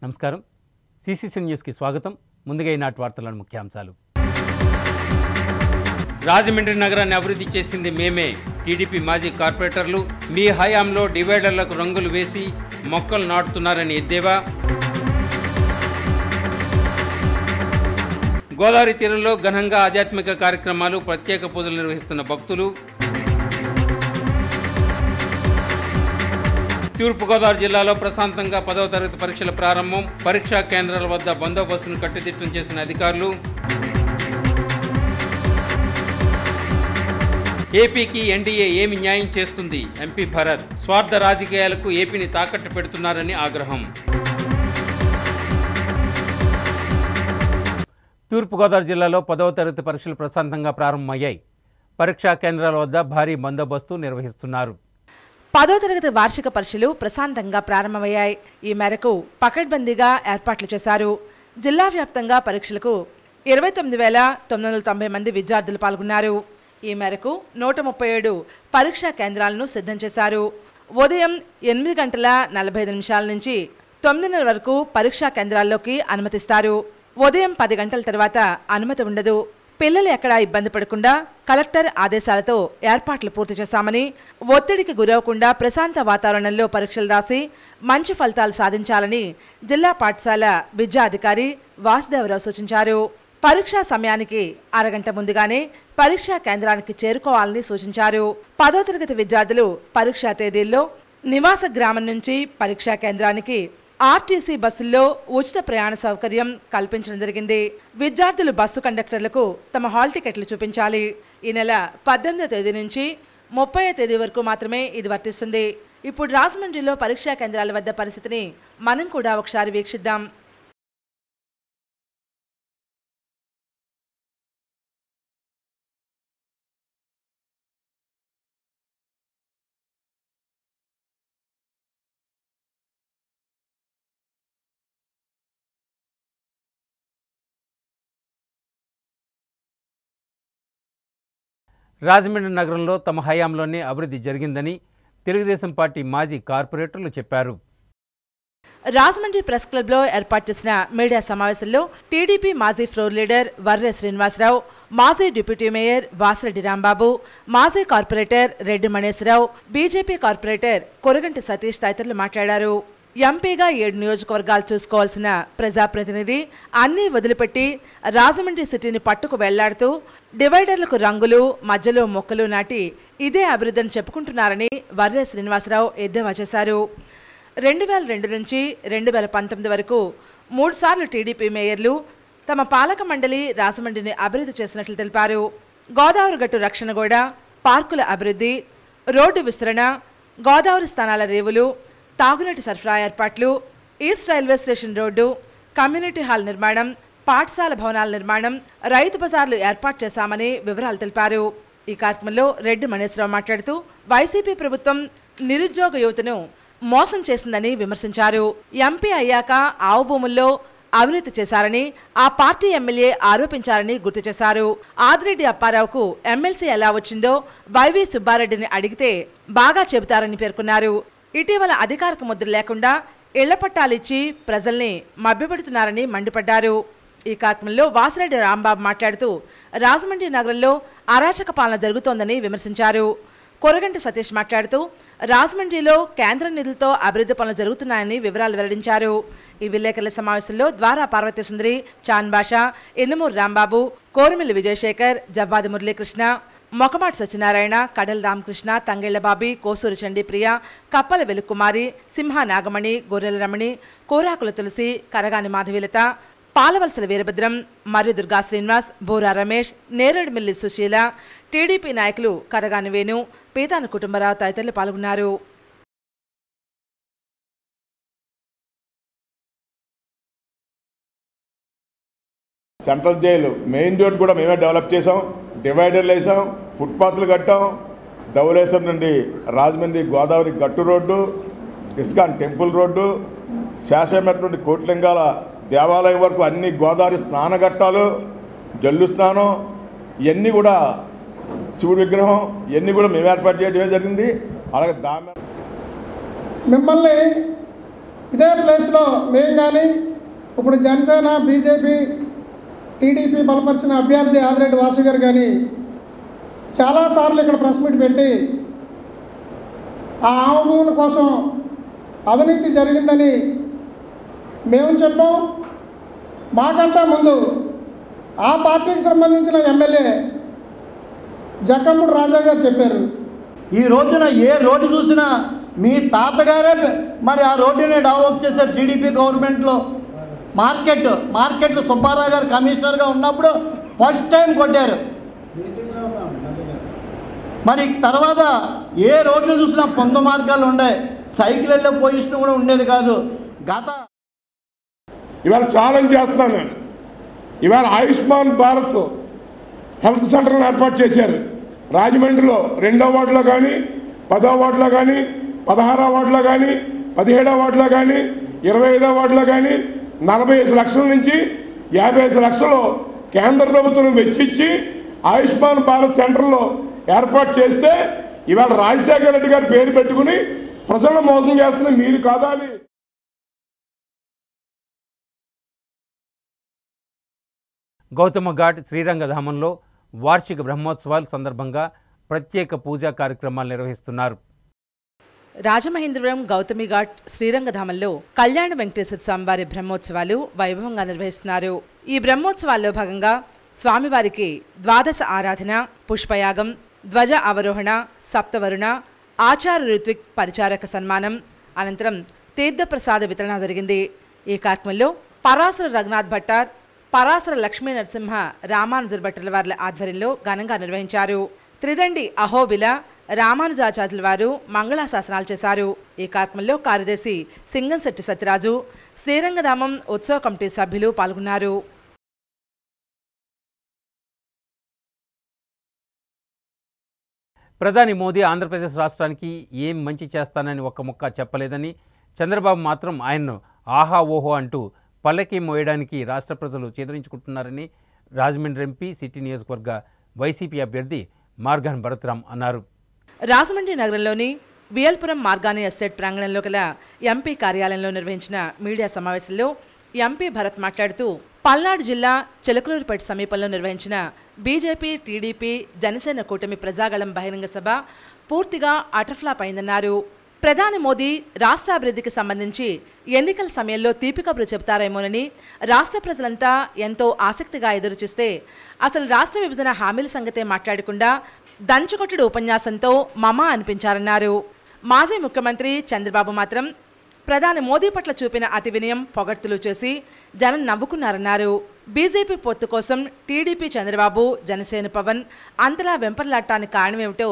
నమస్కారం సిసిసి న్యూస్కి స్వాగతం. ముందుగా ఈనాటి వార్తలను ముఖ్యాంశాలు. రాజమండ్రి నగరాన్ని అభివృద్ధి చేసింది మేమే. టీడీపీ మాజీ కార్పొరేటర్లు మీ హయాంలో డివైడర్లకు రంగులు వేసి మొక్కలు నాటుతున్నారని ఎద్దేవా. గోదావరి తీరంలో ఘనంగా ఆధ్యాత్మిక కార్యక్రమాలు, ప్రత్యేక పూజలు నిర్వహిస్తున్న భక్తులు. తూర్పుగోదావరి జిల్లాలో ప్రశాంతంగా 10వ తరగతి పరీక్షల ప్రారంభం. పరీక్షా కేంద్రాల వద్ద బందోబస్తును కట్టుదిట్టం చేసిన అధికారులు. ఏపీకి ఎన్డీఏ ఏమి న్యాయం చేస్తుంది? ఎంపీ భరత్. స్వార్థ రాజకీయాలకు ఏపీని తాకట్టు పెడుతున్నారని ఆగ్రహం. తూర్పుగోదావరి జిల్లాలో 10వ తరగతి పరీక్షలు ప్రశాంతంగా ప్రారంభమయ్యాయి. పరీక్షా కేంద్రాల వద్ద భారీ బందోబస్తు నిర్వహిస్తున్నారు. 10వ తరగతి వార్షిక పరీక్షలు ప్రశాంతంగా ప్రారంభమయ్యాయి. ఈ మేరకు పకడ్బందీగా ఏర్పాట్లు చేశారు. జిల్లా వ్యాప్తంగా పరీక్షలకు 29,990 మంది విద్యార్థులు పాల్గొన్నారు. ఈ మేరకు 137 పరీక్షా కేంద్రాలను సిద్ధం చేశారు. ఉదయం 8:45 నుంచి 9:30 వరకు పరీక్షా కేంద్రాల్లోకి అనుమతిస్తారు. ఉదయం 10 గంటల తర్వాత అనుమతి ఉండదు. పిల్లలు ఎక్కడా ఇబ్బంది పడకుండా కలెక్టర్ ఆదేశాలతో ఏర్పాట్లు పూర్తి చేశామని, ఒత్తిడికి గురవకుండా ప్రశాంత వాతావరణంలో పరీక్షలు రాసి మంచి ఫలితాలు సాధించాలని జిల్లా పాఠశాల విద్యాధికారి వాసుదేవరావు సూచించారు. పరీక్షా సమయానికి అరగంట ముందుగానే పరీక్షా కేంద్రానికి చేరుకోవాలని సూచించారు. 10వ తరగతి విద్యార్థులు పరీక్షా తేదీల్లో నివాస గ్రామం నుంచి పరీక్షా కేంద్రానికి ఆర్టీసీ బస్సుల్లో ఉచిత ప్రయాణ సౌకర్యం కల్పించడం జరిగింది. విద్యార్థులు బస్సు కండక్టర్లకు తమ హాల్ టికెట్లు చూపించాలి. ఈ నెల 18వ తేదీ నుంచి 30వ తేదీ వరకు మాత్రమే ఇది వర్తిస్తుంది. ఇప్పుడు రాజమండ్రిలో పరీక్షా కేంద్రాల వద్ద పరిస్థితిని మనం కూడా ఒకసారి వీక్షిద్దాం. రాజమండ్రి నగరంలో తమ హయాంలోనే అభివృద్ధి జరిగిందని తెలుగుదేశం పార్టీ మాజీ కార్పొరేటర్లు చెప్పారు. రాజమండ్రి ప్రెస్ క్లబ్లో ఏర్పాటు చేసిన మీడియా సమావేశంలో టీడీపీ మాజీ ఫ్లోర్ లీడర్ వర్రె శ్రీనివాసరావు, మాజీ డిప్యూటీ మేయర్ వాసిరెడ్డి రాంబాబు, మాజీ corporator Reddy Maneswararao, BJP corporator Koraganti Satish తదితరులు మాట్లాడారు. ఎంపీగా 7 నియోజకవర్గాలు చూసుకోవాల్సిన ప్రజాప్రతినిధి అన్నీ వదిలిపెట్టి రాజమండ్రి సిటీని పట్టుకు వెళ్లాడుతూ డివైడర్లకు రంగులు, మధ్యలో మొక్కలు నాటి ఇదే అభివృద్ధిని చెప్పుకుంటున్నారని వర్రె శ్రీనివాసరావు ఎద్దేవా చేశారు. 2002 నుంచి 2019 వరకు 3 సార్లు టీడీపీ మేయర్లు తమ పాలక మండలి రాజమండ్రిని అభివృద్ధి చేసినట్లు తెలిపారు. గోదావరి గట్టు రక్షణ గోడ, పార్కుల అభివృద్ధి, రోడ్డు విస్తరణ, గోదావరి స్థానాల రేవులు, తాగునీటి సరఫరా ఏర్పాట్లు, east railway station road, community hall నిర్మాణం, పాఠశాల భవనాల నిర్మాణం, రైతు బజార్లు ఏర్పాటు చేశామని వివరాలు తెలిపారు. ఈ కార్యక్రమంలో రెడ్డి మణేశ్వరరావు మాట్లాడుతూ వైసీపీ ప్రభుత్వం నిరుద్యోగ యువతను మోసం చేసిందని విమర్శించారు. ఎంపీ అయ్యాక ఆవు భూముల్లో అవినీతి చేశారని ఆ పార్టీ ఎమ్మెల్యే ఆరోపించారని గుర్తు చేశారు. ఆదిరెడ్డి అప్పారావుకు ఎమ్మెల్సీ ఎలా వచ్చిందో వైవి సుబ్బారెడ్డిని అడిగితే బాగా చెబుతారని పేర్కొన్నారు. ఇటీవల అధికారిక ముద్ర లేకుండా ఇళ్ల పట్టాలిచ్చి ప్రజల్ని మభ్యపెడుతున్నారని మండిపడ్డారు. ఈ కార్యక్రమంలో వాసిరెడ్డి రాంబాబు మాట్లాడుతూ రాజమండ్రి నగరంలో అరాచక పాలన జరుగుతోందని విమర్శించారు. కొరగంటి సతీష్ మాట్లాడుతూ రాజమండ్రిలో కేంద్ర నిధులతో అభివృద్ధి పనులు జరుగుతున్నాయని వివరాలు వెల్లడించారు. ఈ విలేకరుల సమావేశంలో ద్వారా పార్వతీ సుందరి, చాన్ బాషా, ఎన్నమూరు రాంబాబు, కోరుమిల్లి విజయశేఖర్, జవ్వాది మురళీకృష్ణ, మొకమాటి సత్యనారాయణ, కడల్ రామకృష్ణ, తంగెళ్లబాబి, కోసూరు చండీప్రియ, కప్పల వెలుకుమారి, సింహ నాగమణి, గొర్రెల రమణి, కోరాకుల తులసి, కరగాని మాధవీలత, పాలవలసల వీరభద్రం, మరియు దుర్గా శ్రీనివాస్, బోరా రమేష్, నేరేడుమిల్లి సుశీల, టీడీపీ నాయకులు కరగాని వేణు, పీతాన కుటుంబరావు తదితరులు పాల్గొన్నారు. సెంట్రల్ జైలు మెయిన్ రోడ్ కూడా మేమే డెవలప్ చేసాం. డివైడర్లు వేసాం, ఫుట్పాత్లు కట్టాం. ధవళేశ్వరం నుండి రాజమండ్రి గోదావరి గట్టు రోడ్డు, ఇస్కాన్ టెంపుల్ రోడ్డు, శాసనమెట్ నుండి కోట్లింగాల దేవాలయం వరకు అన్ని గోదావరి స్నానఘట్టాలు, జల్లు స్నానం, ఇవన్నీ కూడా శివుడి విగ్రహం, ఇవన్నీ కూడా మేము ఏర్పాటు చేయడమే జరిగింది. అలాగే మిమ్మల్ని ఇదే ప్లేస్లో మేము కానీ ఇప్పుడు జనసేన, బీజేపీ, టీడీపీ బలపరిచిన అభ్యర్థి ఆదిరెడ్డి వాసు గారు కానీ చాలాసార్లు ఇక్కడ ప్రెస్ మీట్ పెట్టి ఆ ఆమె భూముల కోసం అవినీతి జరిగిందని మేము చెప్పాం. మాకంటే ముందు ఆ పార్టీకి సంబంధించిన ఎమ్మెల్యే జక్కంపూడి రాజా గారు చెప్పారు. ఈ రోజున ఏ రోడ్డు చూసినా మీ తాతగారే మరి ఆ రోడ్డుని డెవలప్ చేశారు. టీడీపీ గవర్నమెంట్లో మార్కెట్ సుబ్బారావు గారు కమిషనర్గా ఉన్నప్పుడు ఫస్ట్ టైం కొట్టారు. మరి తర్వాత ఏ రోడ్లు చూసినా పొంద మార్గాలు ఉండే, సైకిల్ వెళ్ళే పొజిషన్ కూడా ఉండేది కాదు. ఇవాళ ఛాలెంజ్ చేస్తున్నాను నేను. ఇవాళ ఆయుష్మాన్ భారత్ హెల్త్ సెంటర్లను ఏర్పాటు చేశారు. రాజమండ్రిలో 2వ వార్డులో కానీ, 10వ వార్డులో కానీ, 16వ వార్డులో కానీ, 17వ వార్డులో కానీ, 25వ వార్డులో కానీ 45 లక్షల నుంచి 55 లక్షలు కేంద్ర ప్రభుత్వం వెచ్చించి ఆయుష్మాన్ భారత్ సెంటర్లో ఏర్పాటు చేస్తే ఇవాళ రాజశేఖర రెడ్డి గారి పేరు పెట్టుకుని ప్రజలను మోసం చేస్తుంది మీరు కాదా అని. గౌతమ ఘాట్ శ్రీరంగధామంలో వార్షిక బ్రహ్మోత్సవాల సందర్భంగా ప్రత్యేక పూజా కార్యక్రమాలు నిర్వహిస్తున్నారు. రాజమహేంద్రవరం గౌతమి ఘాట్ శ్రీరంగధామంలో కళ్యాణ వెంకటేశ్వర స్వామివారి బ్రహ్మోత్సవాలు వైభవంగా నిర్వహిస్తున్నారు. ఈ బ్రహ్మోత్సవాల్లో భాగంగా స్వామివారికి ద్వాదశ ఆరాధన, పుష్పయాగం, ధ్వజ అవరోహణ, సప్తవరుణ, ఆచార్య ఋత్విక్ పరిచారక సన్మానం అనంతరం తీర్థప్రసాద వితరణ జరిగింది. ఈ కార్యక్రమంలో పరాశర రఘునాథ్ భట్టార్, పరాశర లక్ష్మీ నరసింహ రామానుజర్ భట్టల వారి ఆధ్వర్యంలో ఘనంగా నిర్వహించారు. త్రిదండి అహోబిల రామానుజాచార్యుల వారు మంగళాశాసనాలు చేశారు. ఈ కార్యక్రమంలో కార్యదర్శి సింగంశెట్టి సత్యరాజు, శ్రీరంగధామం ఉత్సవ కమిటీ సభ్యులు పాల్గొన్నారు. ప్రధాని మోదీ ఆంధ్రప్రదేశ్ రాష్ట్రానికి ఏం మంచి చేస్తానని ఒక్క ముక్క చెప్పలేదని, చంద్రబాబు మాత్రం ఆయన్ను ఆహా ఓహో అంటూ పల్లకి మోయడానికి రాష్ట్ర ప్రజలు చేదరించుకుంటున్నారని రాజమండ్రి ఎంపీ సిటీ నియోజకవర్గ వైసీపీ అభ్యర్థి మార్గాన్ భరత్రామ్ అన్నారు. రాజమండ్రి నగరంలోని వియల్పురం మార్గాని ఎస్టేట్ ప్రాంగణంలో గల ఎంపీ కార్యాలయంలో నిర్వహించిన మీడియా సమావేశంలో ఎంపీ భరత్ మాట్లాడుతూ పల్నాడు జిల్లా చిలకలూరుపేట సమీపంలో నిర్వహించిన బీజేపీ, టీడీపీ, జనసేన కూటమి ప్రజాగళం బహిరంగ సభ పూర్తిగా అటర్ఫ్లాప్ అయిందన్నారు. ప్రధాని మోదీ రాష్ట్ర అభివృద్ధికి సంబంధించి ఎన్నికల సమయంలో తీపి కబురు చెబుతారేమోనని రాష్ట్ర ప్రజలంతా ఎంతో ఆసక్తిగా ఎదురుచూస్తే అసలు రాష్ట్ర విభజన హామీల సంగతే మాట్లాడకుండా దంచుకొట్టుడు ఉపన్యాసంతో మమా అనిపించారన్నారు. మాజీ ముఖ్యమంత్రి చంద్రబాబు మాత్రం ప్రధాని మోదీ పట్ల చూపిన అతి వినయం, పొగడ్తలు చేసి జనం నవ్వుకున్నారన్నారు. బీజేపీ పొత్తు కోసం టీడీపీ చంద్రబాబు, జనసేన పవన్ అంతలా వెంపర్లాడటానికి కారణమేమిటో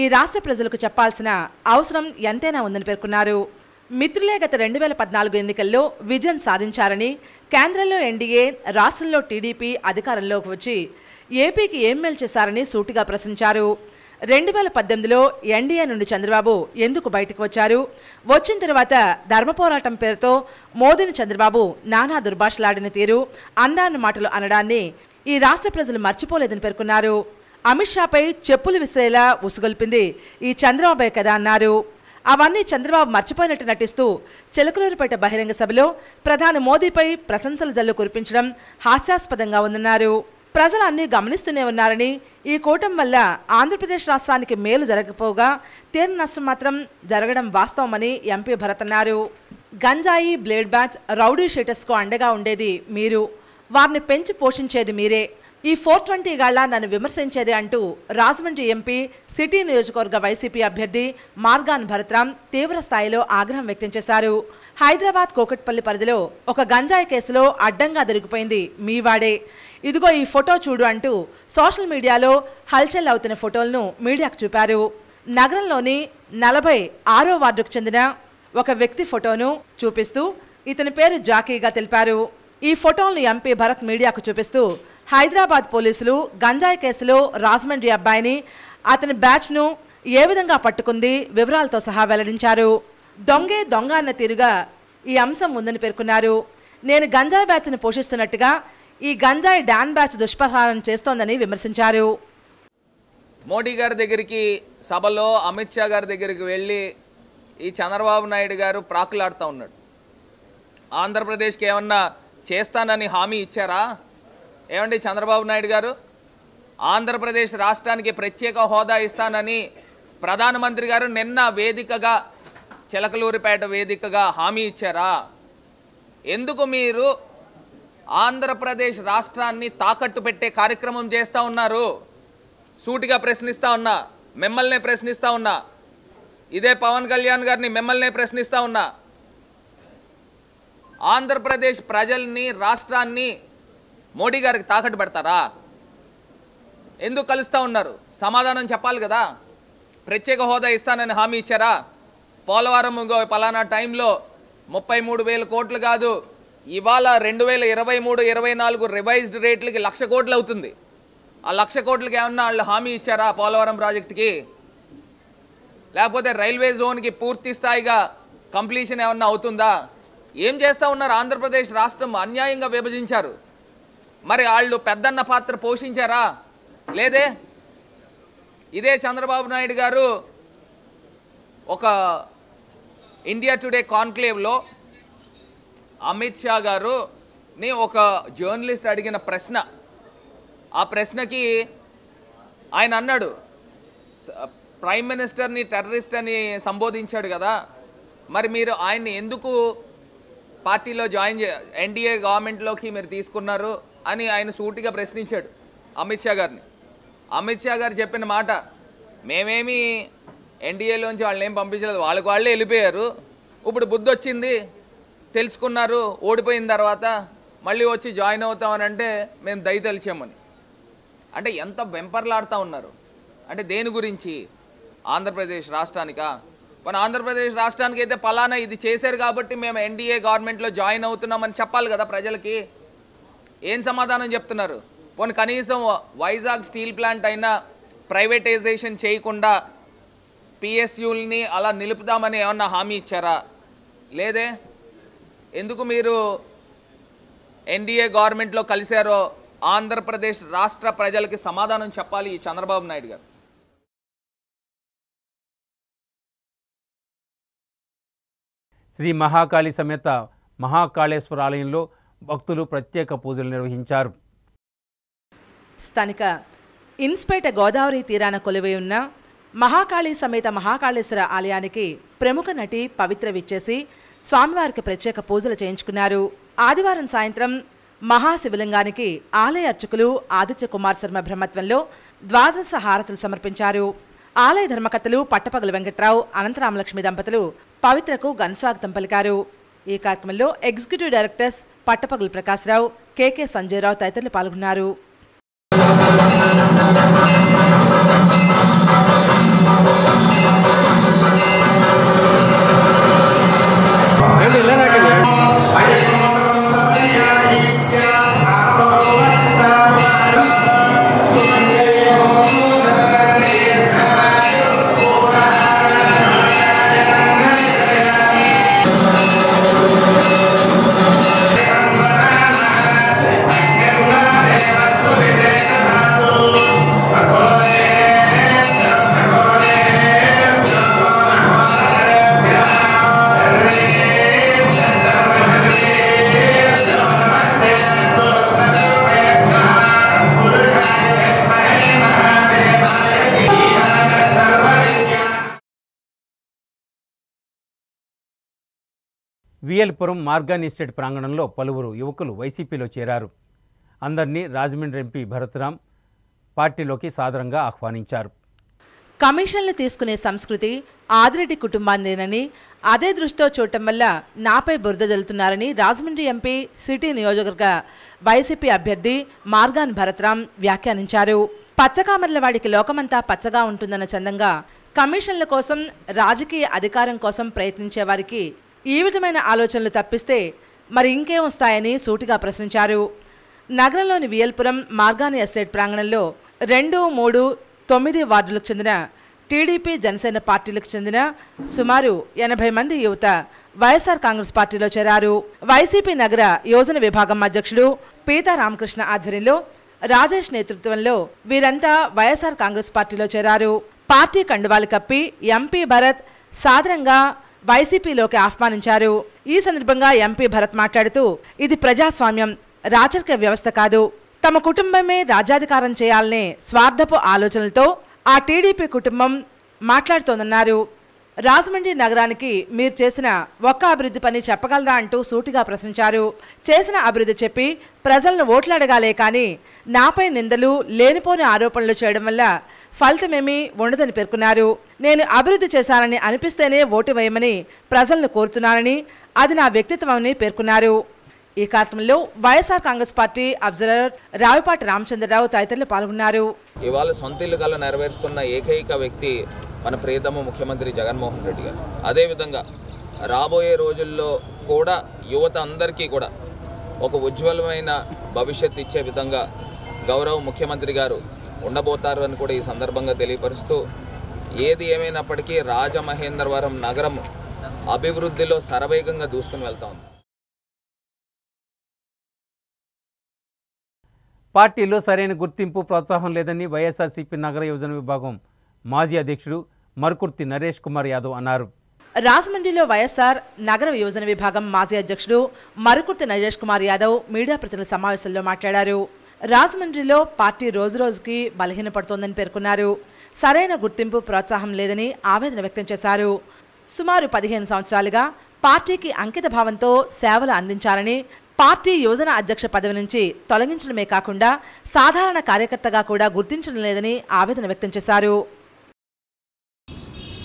ఈ రాష్ట్ర ప్రజలకు చెప్పాల్సిన అవసరం ఎంతైనా ఉందని పేర్కొన్నారు. మిత్రులే గత 2014 ఎన్నికల్లో విజయం సాధించారని, కేంద్రంలో ఎన్డీఏ, రాష్ట్రంలో టీడీపీ అధికారంలోకి వచ్చి ఏపీకి ఏం మేలు చేశారని సూటిగా ప్రశ్నించారు. 2018లో ఎన్డీఏ నుండి చంద్రబాబు ఎందుకు బయటకు వచ్చారు? వచ్చిన తర్వాత ధర్మ పోరాటం పేరుతో మోదీని చంద్రబాబు నానా దుర్భాషలాడిన తీరు, అన్నాన్న మాటలు అనడాన్ని ఈ రాష్ట్ర ప్రజలు మర్చిపోలేదని పేర్కొన్నారు. అమిత్ షాపై చెప్పులు విసిరేలా ఉసుగొల్పింది ఈ చంద్రబాబే కదా అన్నారు. అవన్నీ చంద్రబాబు మర్చిపోయినట్టు నటిస్తూ చిలకలూరుపేట బహిరంగ సభలో ప్రధాని మోదీపై ప్రశంసల జల్లు కురిపించడం హాస్యాస్పదంగా ఉందన్నారు. ప్రజలు అన్నీ గమనిస్తూనే ఉన్నారని, ఈ కూటమి వల్ల ఆంధ్రప్రదేశ్ రాష్ట్రానికి మేలు జరగకపోగా తీవ్ర నష్టం మాత్రం జరగడం వాస్తవమని ఎంపీ భరత్ అన్నారు. గంజాయి, బ్లేడ్ బ్యాచ్, రౌడీ షీటర్స్కు అండగా ఉండేది మీరు, వారిని పెంచి పోషించేది మీరే. ఈ 420 గాళ్ల నన్ను విమర్శించేది అంటూ రాజమండ్రి ఎంపీ సిటీ నియోజకవర్గ వైసీపీ అభ్యర్థి మార్గాన్ భరత్రామ్ తీవ్ర స్థాయిలో ఆగ్రహం వ్యక్తం చేశారు. హైదరాబాద్ కోకట్పల్లి పరిధిలో ఒక గంజాయి కేసులో అడ్డంగా దొరికిపోయింది మీవాడే, ఇదిగో ఈ ఫోటో చూడు అంటూ సోషల్ మీడియాలో హల్చల్ అవుతున్న ఫోటోలను మీడియాకు చూపారు. నగరంలోని 46వ వార్డుకు చెందిన ఒక వ్యక్తి ఫోటోను చూపిస్తూ ఇతని పేరు జాకీగా తెలిపారు. ఈ ఫోటోలను ఎంపీ భరత్ మీడియాకు చూపిస్తూ హైదరాబాద్ పోలీసులు గంజాయి కేసులో రాజమండ్రి అబ్బాయిని, అతని బ్యాచ్ను ఏ విధంగా పట్టుకుంది వివరాలతో సహా వెల్లడించారు. దొంగే దొంగ అన్న తీరుగా ఈ అంశం ఉందని పేర్కొన్నారు. నేను గంజాయి బ్యాచ్ను పోషిస్తున్నట్టుగా ఈ గంజాయి డాన్ బ్యాచ్ దుష్ప్రచారం చేస్తోందని విమర్శించారు. మోడీ గారి దగ్గరికి సభలో అమిత్ షా గారి దగ్గరికి వెళ్ళి ఈ చంద్రబాబు నాయుడు గారు ప్రాకులాడుతూ ఉన్నాడు. ఆంధ్రప్రదేశ్కి ఏమన్నా చేస్తానని హామీ ఇచ్చారా? ఏమండి చంద్రబాబు నాయుడు గారు, ఆంధ్రప్రదేశ్ రాష్ట్రానికి ప్రత్యేక హోదా ఇస్తానని ప్రధానమంత్రి గారు నిన్న వేదికగా, చిలకలూరిపేట వేదికగా హామీ ఇచ్చారా? ఎందుకు మీరు ఆంధ్రప్రదేశ్ రాష్ట్రాన్ని తాకట్టు పెట్టే కార్యక్రమం చేస్తూ ఉన్నారు? సూటిగా ప్రశ్నిస్తూ ఉన్నా, మిమ్మల్నే ప్రశ్నిస్తూ ఉన్నా, ఇదే పవన్ కళ్యాణ్ గారిని మిమ్మల్నే ప్రశ్నిస్తూ ఉన్నా. ఆంధ్రప్రదేశ్ ప్రజల్ని, రాష్ట్రాన్ని మోడీ గారికి తాకట్టు పెడతారా? ఎందుకు కలుస్తూ ఉన్నారు? సమాధానం చెప్పాలి కదా. ప్రత్యేక హోదా ఇస్తానని హామీ ఇచ్చారా? పోలవరం పలానా టైంలో 33,000 కోట్లు కాదు, ఇవాళ 2023-24 రివైజ్డ్ రేట్లకి 1,00,000 కోట్లు అవుతుంది. ఆ 1,00,000 కోట్లకి ఏమన్నా వాళ్ళు హామీ ఇచ్చారా పోలవరం ప్రాజెక్టుకి? లేకపోతే రైల్వే జోన్కి పూర్తి స్థాయిగా కంప్లీషన్ ఏమన్నా అవుతుందా? ఏం చేస్తూ ఉన్నారు? ఆంధ్రప్రదేశ్ రాష్ట్రం అన్యాయంగా విభజించారు. మరి వాళ్ళు పెద్దన్న పాత్ర పోషించారా? లేదే. ఇదే చంద్రబాబు నాయుడు గారు ఒక ఇండియా టుడే కాన్క్లేవ్లో అమిత్ షా గారుని ఒక జర్నలిస్ట్ అడిగిన ప్రశ్న, ఆ ప్రశ్నకి ఆయన అన్నాడు, ప్రైమ్ మినిస్టర్ని టెర్రరిస్ట్ అని సంబోధించాడు కదా, మరి మీరు ఆయన్ని ఎందుకు పార్టీలో ఎన్డీఏ గవర్నమెంట్లోకి మీరు తీసుకున్నారు అని ఆయన సూటిగా ప్రశ్నించాడు అమిత్ షా గారిని. అమిత్ షా గారు చెప్పిన మాట, మేమేమి ఎన్డీఏలోంచి వాళ్ళని ఏం పంపించలేదు, వాళ్ళకి వాళ్ళే వెళ్ళిపోయారు, ఇప్పుడు బుద్ధి వచ్చింది, తెలుసుకున్నారు, ఓడిపోయిన తర్వాత మళ్ళీ వచ్చి జాయిన్ అవుతామని అంటే మేము దయ తెలిసామని. అంటే ఎంత వెంపర్లాడుతూ ఉన్నారు. అంటే దేని గురించి? ఆంధ్రప్రదేశ్ రాష్ట్రానికా? మన ఆంధ్రప్రదేశ్ రాష్ట్రానికి అయితే పలానా ఇది చేశారు కాబట్టి మేము ఎన్డీఏ గవర్నమెంట్లో జాయిన్ అవుతున్నామని చెప్పాలి కదా ప్రజలకి. ఏం సమాధానం చెప్తున్నారు? పోనీ కనీసం వైజాగ్ స్టీల్ ప్లాంట్ అయినా ప్రైవేటైజేషన్ చేయకుండా పిఎస్యూల్ని అలా నిలుపుదామని ఏమన్నా హామీ ఇచ్చారా? లేదే. ఎందుకు మీరు ఎన్డీఏ గవర్నమెంట్లో కలిశారో ఆంధ్రప్రదేశ్ రాష్ట్ర ప్రజలకి సమాధానం చెప్పాలి ఈ చంద్రబాబు నాయుడు గారు. శ్రీ మహాకాళి సమేత మహాకాళేశ్వర ఆలయంలో భక్తులు ప్రత్యేక పూజలు నిర్వహించారు. స్థానిక ఇన్స్పేట గోదావరి తీరాన కొలువై ఉన్న మహాకాళి సమేత మహాకాళేశ్వర ఆలయానికి ప్రముఖ నటి పవిత్ర విచ్చేసి స్వామివారికి ప్రత్యేక పూజలు చేయించుకున్నారు. ఆదివారం సాయంత్రం మహాశివలింగానికి ఆలయ అర్చకులు ఆదిత్య కుమార్ శర్మ బ్రహ్మత్వంలో ద్వాదశ హారతులు సమర్పించారు. ఆలయ ధర్మకర్తలు పట్టపగలు వెంకట్రావు, అనంతరామలక్ష్మి దంపతులు పవిత్రకు ఘనస్వాగతం పలికారు. ఈ కార్యక్రమంలో ఎగ్జిక్యూటివ్ డైరెక్టర్స్ పట్టపగలు ప్రకాశ్రావు, కెకే సంజయరావు తదితరులు పాల్గొన్నారు. విఎల్పురం మార్గాన్ ఎస్టేట్ ప్రాంగణంలో పలువురు యువకులు వైసీపీలో చేరారు. అందరినీ రాజమండ్రి ఎంపీ భరత్రామ్ పార్టీలోకి సాదరంగా ఆహ్వానించారు. కమిషన్లు తీసుకునే సంస్కృతి ఆదిరెడ్డి కుటుంబాన్నేనని, అదే దృష్టితో చూడటం వల్ల నాపై బురద జల్లుతున్నారని రాజమండ్రి ఎంపీ సిటీ నియోజకవర్గ వైసీపీ అభ్యర్థి మార్గాన్ భరత్రామ్ వ్యాఖ్యానించారు. పచ్చకామర్లవాడికి లోకమంతా పచ్చగా ఉంటుందన్న చందంగా కమిషన్ల కోసం, రాజకీయ అధికారం కోసం ప్రయత్నించే వారికి ఈ విధమైన ఆలోచనలు తప్పిస్తే మరి ఇంకేం వస్తాయని సూటిగా ప్రశ్నించారు. నగరంలోని విఎల్పురం మార్గాన్ ఎస్టేట్ ప్రాంగణంలో 2, 3, 9 వార్డులకు చెందిన టీడీపీ, జనసేన పార్టీలకు చెందిన సుమారు 80 మంది యువత వైఎస్ఆర్ కాంగ్రెస్ పార్టీలో చేరారు. వైసీపీ నగర యోజన విభాగం అధ్యక్షుడు పీతా రామకృష్ణ ఆధ్వర్యంలో రాజేష్ నేతృత్వంలో వీరంతా వైఎస్ఆర్ కాంగ్రెస్ పార్టీలో చేరారు. పార్టీ కండువాలు కప్పి ఎంపీ భరత్ సాదరంగా వైసీపీలోకి ఆహ్వానించారు. ఈ సందర్భంగా ఎంపీ భరత్ మాట్లాడుతూ, ఇది ప్రజాస్వామ్యం, రాచరిక వ్యవస్థ కాదు. తమ కుటుంబమే రాజ్యాధికారం చేయాలనే స్వార్థపు ఆలోచనలతో ఆ టీడీపీ కుటుంబం మాట్లాడుతోందన్నారు. రాజమండ్రి నగరానికి మీరు చేసిన ఒక్క అభివృద్ధి పని చెప్పగలరా అంటూ సూటిగా ప్రశ్నించారు. చేసిన అభివృద్ధి చెప్పి ప్రజలను ఓట్లాడగాలే కానీ నాపై నిందలు, లేనిపోని ఆరోపణలు చేయడం వల్ల ఫలితమేమీ ఉండదని పేర్కొన్నారు. నేను అభివృద్ధి చేశానని అనిపిస్తేనే ఓటు వేయమని ప్రజలను కోరుతున్నానని, అది నా వ్యక్తిత్వమని పేర్కొన్నారు. ఈ కార్యక్రమంలో వైఎస్ఆర్ కాంగ్రెస్ పార్టీ అబ్జర్వర్ రావిపాటి రామచంద్రరావు తదితరులు పాల్గొన్నారు. ఇవాళ సొంత ఇల్లు కల నెరవేరుస్తున్న ఏకైక వ్యక్తి మన ప్రియతమ ముఖ్యమంత్రి జగన్మోహన్ రెడ్డి గారు. అదేవిధంగా రాబోయే రోజుల్లో కూడా యువత అందరికీ కూడా ఒక ఉజ్వలమైన భవిష్యత్తు ఇచ్చే విధంగా గౌరవ ముఖ్యమంత్రి గారు ఉండబోతారు అని కూడా ఈ సందర్భంగా తెలియపరుస్తూ, ఏది ఏమైనప్పటికీ రాజమహేంద్రవరం నగరం అభివృద్ధిలో శరవేగంగా దూసుకుని వెళ్తా ఉంది. పార్టీలో సరైన గుర్తింపు, ప్రోత్సాహం లేదని వైఎస్ఆర్సీపీ నగర యువజన విభాగం మాజీ అధ్యక్షుడు మరుకుర్తి నరేష్ కుమార్ యాదవ్ అన్నారు. రాజమండ్రిలో వైఎస్ఆర్ నగర యువజన విభాగం మాజీ అధ్యక్షుడు మరుకుర్తి నరేష్ కుమార్ యాదవ్ మీడియా ప్రతినిధుల సమావేశంలో మాట్లాడారు. రాజమండ్రిలో పార్టీ రోజురోజుకి బలహీనపడుతోందని పేర్కొన్నారు. సరైన గుర్తింపు, ప్రోత్సాహం లేదని ఆవేదన వ్యక్తం చేశారు. సుమారు 15 సంవత్సరాలుగా పార్టీకి అంకిత భావంతో సేవలు అందించాలని, పార్టీ యువజన అధ్యక్ష పదవి నుంచి తొలగించడమే కాకుండా సాధారణ కార్యకర్తగా కూడా గుర్తించడం లేదని ఆవేదన వ్యక్తం చేశారు.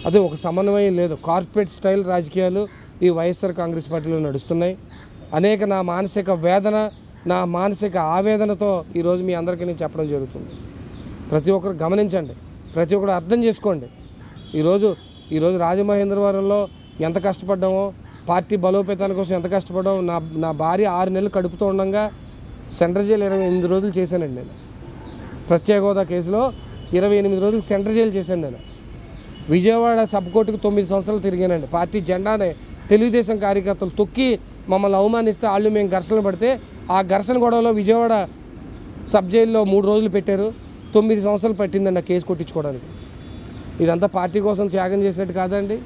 అదే ఒక సమన్వయం లేదు. కార్పొరేట్ స్టైల్ రాజకీయాలు ఈ వైఎస్ఆర్ కాంగ్రెస్ పార్టీలో నడుస్తున్నాయి. అనేక నా మానసిక వేదన, నా మానసిక ఆవేదనతో ఈరోజు మీ అందరికీ నేను చెప్పడం జరుగుతుంది. ప్రతి ఒక్కరు గమనించండి, ప్రతి ఒక్కరు అర్థం చేసుకోండి. ఈరోజు రాజమహేంద్రవరంలో ఎంత కష్టపడ్డామో, పార్టీ బలోపేతాల కోసం ఎంత కష్టపడ్డామో. నా భార్య 6 నెలలు కడుపుతూ ఉండగా సెంట్రల్ జైలు 28 రోజులు చేశానండి. నేను ప్రత్యేక హోదా కేసులో 28 రోజులు సెంట్రల్ జైలు చేశాను. నేను విజయవాడ సబ్ కోర్టుకు 9 సంవత్సరాలు తిరిగానండి. పార్టీ జెండానే తెలుగుదేశం కార్యకర్తలు తొక్కి మమ్మల్ని అవమానిస్తే వాళ్ళు మేము ఘర్షణ పడితే, ఆ ఘర్షణ గొడవలో విజయవాడ సబ్ జైల్లో 3 రోజులు పెట్టారు. 9 సంవత్సరాలు పట్టిందండి ఆ కేసు కొట్టించుకోవడానికి. ఇదంతా పార్టీ కోసం త్యాగం చేసినట్టు కాదండి?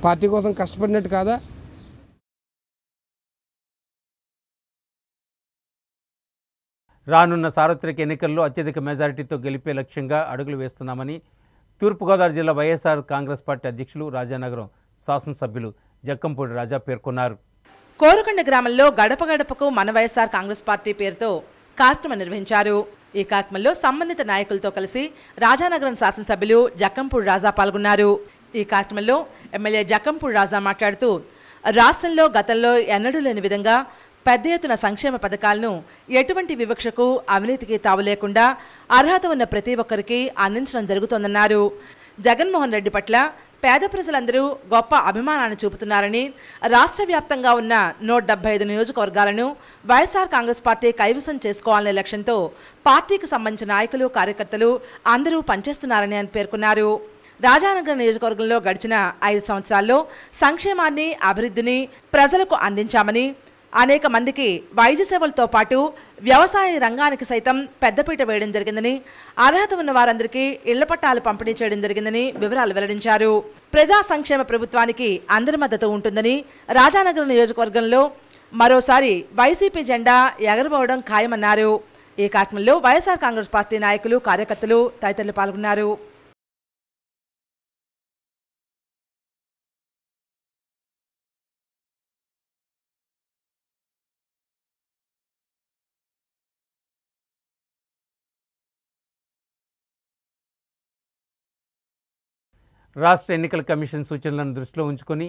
పార్టీ కోసం కష్టపడినట్టు కాదా? రానున్న సార్వత్రిక ఎన్నికల్లో అత్యధిక మెజారిటీతో గెలిపే లక్ష్యంగా అడుగులు వేస్తున్నామని తూర్పుగోదావరి జిల్లా వైఎస్ఆర్ కాంగ్రెస్ పార్టీ అధ్యక్షులు, రాజానగరం శాసనసభ్యులు జక్కంపూడి రాజా పేర్కొన్నారు. కోరుకొండ గ్రామంలో గడప గడపకు మన వైఎస్ఆర్ కాంగ్రెస్ పార్టీ పేరుతో కార్యక్రమం నిర్వహించారు. ఈ కార్యక్రమంలో సంబంధిత నాయకులతో కలిసి రాజానగరం శాసనసభ్యులు జక్కంపూడి రాజా పాల్గొన్నారు. ఈ కార్యక్రమంలో ఎమ్మెల్యే జక్కంపూడి రాజా మాట్లాడుతూ, రాష్ట్రంలో గతంలో ఎన్నడూ లేని విధంగా పెద్ద ఎత్తున సంక్షేమ పథకాలను ఎటువంటి వివక్షకు, అవినీతికి తావు లేకుండా అర్హత ఉన్న ప్రతి ఒక్కరికి అందించడం జరుగుతోందన్నారు. జగన్మోహన్ రెడ్డి పట్ల పేద ప్రజలందరూ గొప్ప అభిమానాన్ని చూపుతున్నారని, రాష్ట్ర వ్యాప్తంగా ఉన్న 175 నియోజకవర్గాలను వైఎస్ఆర్ కాంగ్రెస్ పార్టీ కైవసం చేసుకోవాలనే లక్ష్యంతో పార్టీకి సంబంధించిన నాయకులు, కార్యకర్తలు అందరూ పనిచేస్తున్నారని పేర్కొన్నారు. రాజానగరం నియోజకవర్గంలో గడిచిన 5 సంవత్సరాల్లో సంక్షేమాన్ని, అభివృద్ధిని ప్రజలకు అందించామని, అనేక మందికి వైద్య సేవలతో పాటు వ్యవసాయ రంగానికి సైతం పెద్దపీట వేయడం జరిగిందని, అర్హత ఉన్న వారందరికీ ఇళ్ల పట్టాలు పంపిణీ చేయడం జరిగిందని వివరాలు వెల్లడించారు. ప్రజా సంక్షేమ ప్రభుత్వానికి అందరి మద్దతు ఉంటుందని, రాజానగరం నియోజకవర్గంలో మరోసారి వైసీపీ జెండా ఎగరబోవడం ఖాయమన్నారు. ఈ కార్యక్రమంలో వైఎస్ఆర్ కాంగ్రెస్ పార్టీ నాయకులు, కార్యకర్తలు తదితరులు పాల్గొన్నారు. రాష్ట్ర ఎన్నికల కమిషన్ సూచనలను దృష్టిలో ఉంచుకొని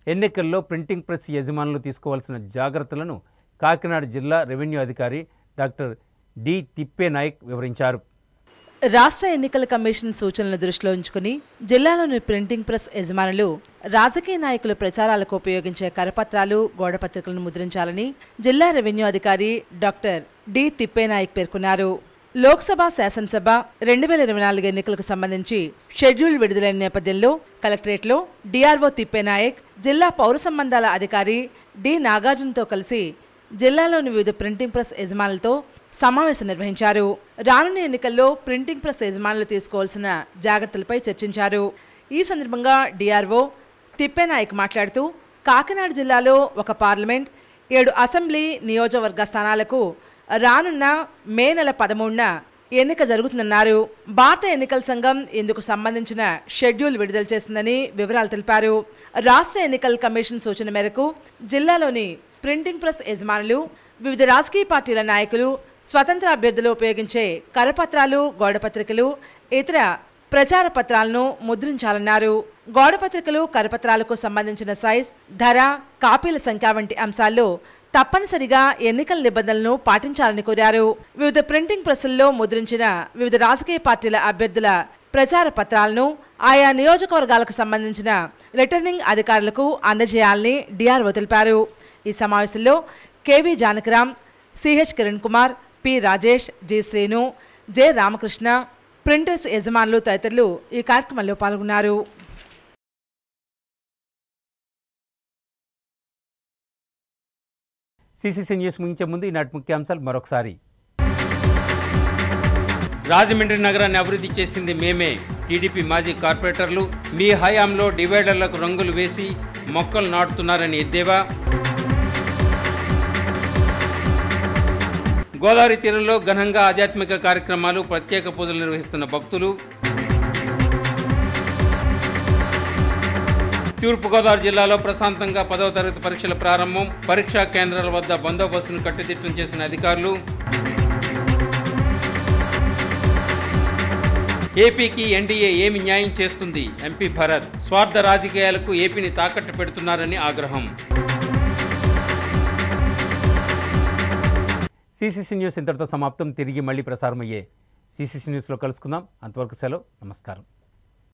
ఎన్నికల్లో ప్రింటింగ్ ప్రెస్ యజమానులు తీసుకోవాల్సిన జాగ్రత్తలను కాకినాడ జిల్లా రెవెన్యూ అధికారి డాక్టర్ డి తిప్పేనాయక్ వివరించారు. రాష్ట్ర ఎన్నికల కమిషన్ సూచనలను దృష్టిలో ఉంచుకుని జిల్లాలోని ప్రింటింగ్ ప్రెస్ యజమానులు రాజకీయ నాయకుల ప్రచారాలకు ఉపయోగించే కరపత్రాలు, గోడపత్రికలను ముద్రించాలని జిల్లా రెవెన్యూ అధికారి డాక్టర్ డి తిప్పేనాయక్ పేర్కొన్నారు. లోక్సభ, శాసనసభ 2024 ఎన్నికలకు సంబంధించి షెడ్యూల్ విడుదలైన నేపథ్యంలో కలెక్టరేట్లో డిఆర్ఓ తిప్పేనాయక్, జిల్లా పౌర సంబంధాల అధికారి డి నాగార్జునతో కలిసి జిల్లాలోని వివిధ ప్రింటింగ్ ప్రెస్ యజమానులతో సమావేశం నిర్వహించారు. రానున్న ఎన్నికల్లో ప్రింటింగ్ ప్రెస్ యజమానులు తీసుకోవాల్సిన జాగ్రత్తలపై చర్చించారు. ఈ సందర్భంగా డిఆర్ఓ తిప్పేనాయక్ మాట్లాడుతూ కాకినాడ జిల్లాలో ఒక పార్లమెంట్ 7 అసెంబ్లీ నియోజకవర్గ స్థానాలకు రానున్న మే నెల 13న ఎన్నిక జరుగుతుందన్నారు. భారత ఎన్నికల సంఘం ఇందుకు సంబంధించిన షెడ్యూల్ విడుదల చేసిందని వివరాలు తెలిపారు. రాష్ట్ర ఎన్నికల కమిషన్ సూచన మేరకు జిల్లాలోని ప్రింటింగ్ ప్రెస్ యజమానులు, వివిధ రాజకీయ పార్టీల నాయకులు, స్వతంత్ర అభ్యర్థులు ఉపయోగించే కరపత్రాలు, గోడపత్రికలు, ఇతర ప్రచార పత్రాలను ముద్రించాలన్నారు. గోడపత్రికలు, కరపత్రాలకు సంబంధించిన సైజ్, ధర, కాపీల సంఖ్య వంటి అంశాల్లో తప్పనిసరిగా ఎన్నికల నిబంధనలను పాటించాలని కోరారు. వివిధ ప్రింటింగ్ ప్రెస్సుల్లో ముద్రించిన వివిధ రాజకీయ పార్టీల అభ్యర్థుల ప్రచార పత్రాలను ఆయా నియోజకవర్గాలకు సంబంధించిన రిటర్నింగ్ అధికారులకు అందజేయాలని డిఆర్ఓ తెలిపారు. ఈ సమావేశంలో KV Janakiram, CH Kiran Kumar, P Rajesh, G Srinu, J Ramakrishna, printers యజమానులు తదితరులు ఈ కార్యక్రమంలో పాల్గొన్నారు. సిసిసి న్యూస్ ముగించే ముందు ఈనాటి ముఖ్యాంశాలు మరొకసారి. రాజమండ్రి నగరాన్ని అభివృద్ధి చేసింది మేమే. టీడీపీ మాజీ కార్పొరేటర్లు మీ హయాంలో డివైడర్లకు రంగులు వేసి మొక్కలు నాటుతున్నారని ఎద్దేవా. గోదావరి తీరంలో ఘనంగా ఆధ్యాత్మిక కార్యక్రమాలు, ప్రత్యేక పూజలు నిర్వహిస్తున్న భక్తులు. తూర్పుగోదావరి జిల్లాలో ప్రశాంతంగా 10వ తరగతి పరీక్షల ప్రారంభం. పరీక్షా కేంద్రాల వద్ద బందోబస్తును కట్టుదిట్టం చేసిన అధికారులు. ఏపీకి ఎన్డీఏ ఏమి న్యాయం చేస్తుంది? ఎంపీ భరత్. స్వార్థ రాజకీయాలకు ఏపీని తాకట్టు పెడుతున్నారని ఆగ్రహం. సిసిసి న్యూస్ ఇంతటితో సమాప్తం. తిరిగి మళ్ళీ ప్రసారమయ్యే సిసిసి న్యూస్లో కలుసుకుందాం. అంతవరకు సెలవు. నమస్కారం.